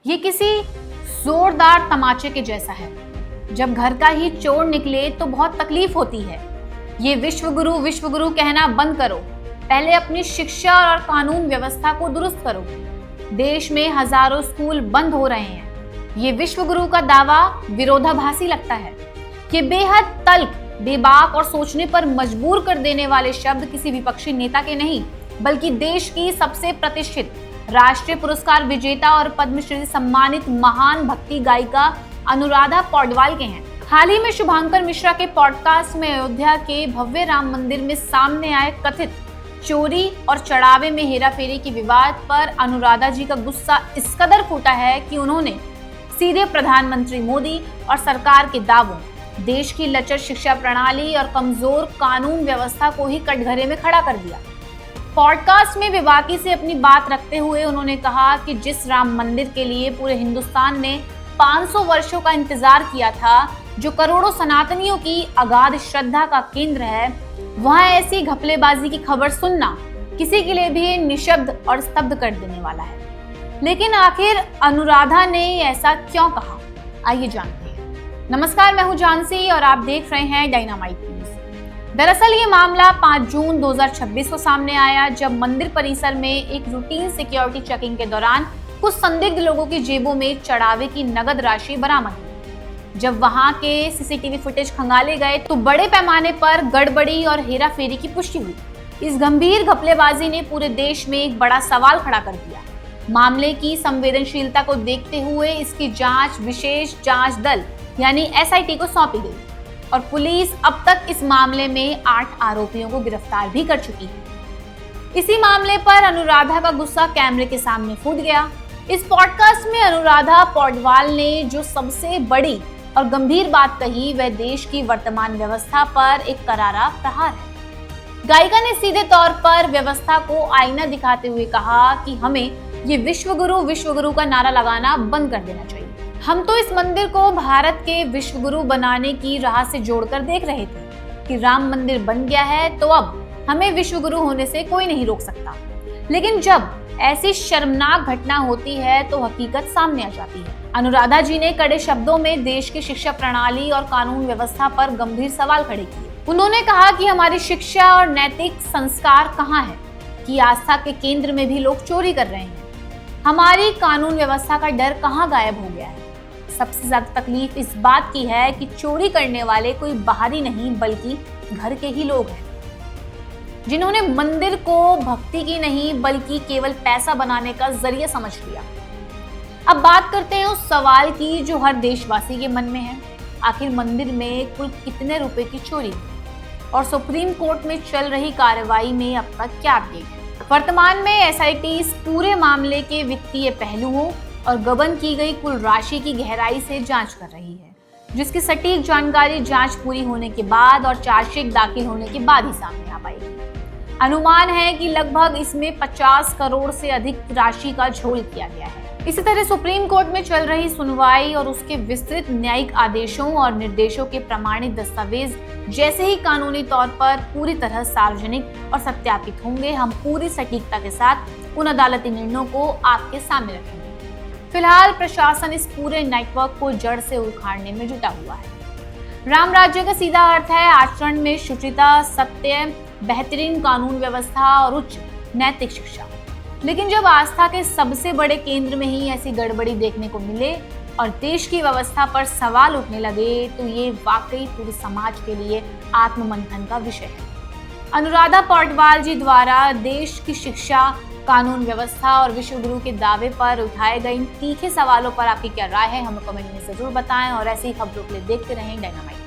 ये किसी जोरदार तमाचे के जैसा है। जब घर का ही चोर निकले तो बहुत तकलीफ होती है। ये विश्व गुरु कहना बंद करो। पहले अपनी शिक्षा और कानून व्यवस्था को दुरुस्त करो। देश में हजारों स्कूल बंद हो रहे हैं। ये विश्व गुरु का दावा विरोधाभासी लगता है। ये बेहद तल्ख, बेबाक और सोचने पर मजबूर कर देने वाले शब्द किसी विपक्षी नेता के नहीं, बल्कि देश की सबसे प्रतिष्ठित राष्ट्रीय पुरस्कार विजेता और पद्मश्री सम्मानित महान भक्ति गायिका अनुराधा पौडवाल के हैं। हाल ही में शुभांकर मिश्रा के पॉडकास्ट में अयोध्या के भव्य राम मंदिर में सामने आए कथित चोरी और चढ़ावे में हेराफेरी के विवाद पर अनुराधा जी का गुस्सा इस कदर फूटा है कि उन्होंने सीधे प्रधानमंत्री मोदी और सरकार के दावों, देश की लचर शिक्षा प्रणाली और कमजोर कानून व्यवस्था को ही कटघरे में खड़ा कर दिया। पॉडकास्ट में बेबाकी से अपनी बात रखते हुए उन्होंने कहा कि जिस राम मंदिर के लिए पूरे हिंदुस्तान ने 500 वर्षों का इंतजार किया था, जो करोड़ों सनातनियों की अगाध श्रद्धा का केंद्र है, वहां ऐसी घपलेबाजी की खबर सुनना किसी के लिए भी निशब्द और स्तब्ध कर देने वाला है। लेकिन आखिर अनुराधा ने ऐसा क्यों कहा, आइए जानते हैं। नमस्कार, मैं हूं झांसी और आप देख रहे हैं डायनामाइट न्यूज। दरअसल ये मामला 5 जून 2026 को सामने आया, जब मंदिर परिसर में एक रूटीन सिक्योरिटी चेकिंग के दौरान कुछ संदिग्ध लोगों की जेबों में चढ़ावे की नगद राशि बरामद हुई। जब वहां के सीसीटीवी फुटेज खंगाले गए तो बड़े पैमाने पर गड़बड़ी और हेराफेरी की पुष्टि हुई। इस गंभीर घपलेबाजी ने पूरे देश में एक बड़ा सवाल खड़ा कर दिया। मामले की संवेदनशीलता को देखते हुए इसकी जांच विशेष जांच दल यानी एसआईटी को सौंपी गई और पुलिस अब तक इस मामले में 8 आरोपियों को गिरफ्तार भी कर चुकी है। इसी मामले पर अनुराधा का गुस्सा कैमरे के सामने फूट गया। इस पॉडकास्ट में अनुराधा पौडवाल ने जो सबसे बड़ी और गंभीर बात कही, वह देश की वर्तमान व्यवस्था पर एक करारा प्रहार है। गायिका ने सीधे तौर पर व्यवस्था को आईना दिखाते हुए कहा कि हमें ये विश्व गुरु का नारा लगाना बंद कर देना चाहिए। हम तो इस मंदिर को भारत के विश्व गुरु बनाने की राह से जोड़कर देख रहे थे कि राम मंदिर बन गया है तो अब हमें विश्व गुरु होने से कोई नहीं रोक सकता। लेकिन जब ऐसी शर्मनाक घटना होती है तो हकीकत सामने आ जाती है। अनुराधा जी ने कड़े शब्दों में देश की शिक्षा प्रणाली और कानून व्यवस्था पर गंभीर सवाल खड़े किए। उन्होंने कहा कि हमारी शिक्षा और नैतिक संस्कार कहाँ है कि आस्था के केंद्र में भी लोग चोरी कर रहे हैं। हमारी कानून व्यवस्था का डर कहाँ गायब हो गया है। सबसे ज्यादा तकलीफ इस बात की है कि चोरी करने वाले कोई बाहरी नहीं बल्कि घर के ही लोग हैं, जिन्होंने मंदिर को भक्ति की नहीं बल्कि केवल पैसा बनाने का जरिया समझ लिया। अब बात करते हैं उस सवाल की जो हर देशवासी के मन में है। आखिर मंदिर में कुल कितने रुपए की चोरी और सुप्रीम कोर्ट में चल रही कार्रवाई में अब तक क्या अपडेट है। वर्तमान में एसआईटी इस पूरे मामले के वित्तीय पहलुओं और गबन की गई कुल राशि की गहराई से जांच कर रही है, जिसकी सटीक जानकारी जांच पूरी होने के बाद और चार्जशीट दाखिल होने के बाद ही सामने आ पाएगी। अनुमान है कि लगभग इसमें 50 करोड़ से अधिक राशि का झोल किया गया है। इसी तरह सुप्रीम कोर्ट में चल रही सुनवाई और उसके विस्तृत न्यायिक आदेशों और निर्देशों के प्रमाणित दस्तावेज जैसे ही कानूनी तौर पर पूरी तरह सार्वजनिक और सत्यापित होंगे, हम पूरी सटीकता के साथ उन अदालती निर्णयों को आपके सामने रखेंगे। फिलहाल प्रशासन इस पूरे नेटवर्क को जड़ से उखाड़ने में जुटा हुआ है। राम राज्य का सीधा अर्थ है आचरण में शुचिता, सत्य, बेहतरीन कानून व्यवस्था और उच्च नैतिक शिक्षा। लेकिन जब आस्था के सबसे बड़े केंद्र में ही ऐसी गड़बड़ी देखने को मिले और देश की व्यवस्था पर सवाल उठने लगे तो ये वाकई पूरे समाज के लिए आत्ममंथन का विषय है। अनुराधा पौडवाल जी द्वारा देश की शिक्षा, कानून व्यवस्था और विश्व गुरु के दावे पर उठाए गए इन तीखे सवालों पर आपकी क्या राय है, हमें कमेंट में जरूर बताएं और ऐसी खबरों के लिए देखते रहें डायनामाइट।